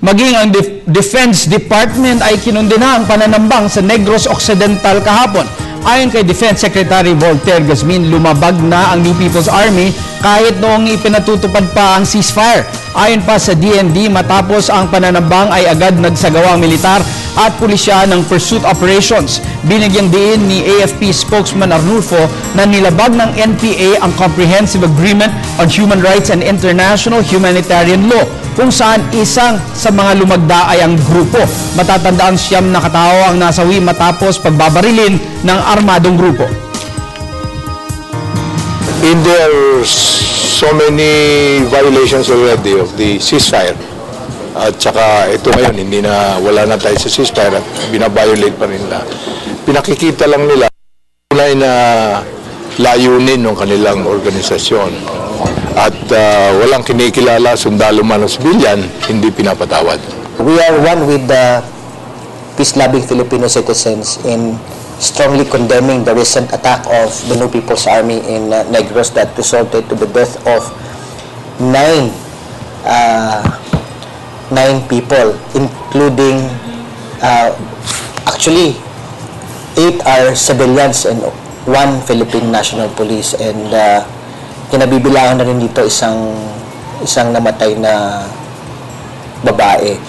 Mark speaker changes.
Speaker 1: Maging ang Defense Department ay kinundina ang pananambang sa Negros Occidental kahapon. Ayon kay Defense Secretary Voltaire Gazmin, lumabag na ang New People's Army kahit noong ipinatutupad pa ang ceasefire. Ayon pa sa DND, matapos ang pananambang ay agad nagsagawa ang militar at pulisya ng pursuit operations. Binigyang diin ni AFP spokesman Arnulfo na nilabag ng NPA ang Comprehensive Agreement on Human Rights and International Humanitarian Law, kung saan isang sa mga lumagda ay ang grupo. Matatandaan, 9 na katao ang nasawi matapos pagbabarilin ng armadong grupo.
Speaker 2: There are so many violations already of the ceasefire. At saka ito ngayon, wala na tayo sa ceasefire at binabiolate pa rin nila. Pinakikita lang nila tunay na layunin ng kanilang organisasyon. At walang kinikilala, sundalo man o sibilyan, hindi pinapatawad.
Speaker 3: We are one with the peace-loving Filipino citizens in strongly condemning the recent attack of the New People's Army in Negros that resulted to the death of 9 people, including actually 8 are civilians and 1 Philippine National Police, and kinabibilangan na rin dito isang namatay na babae.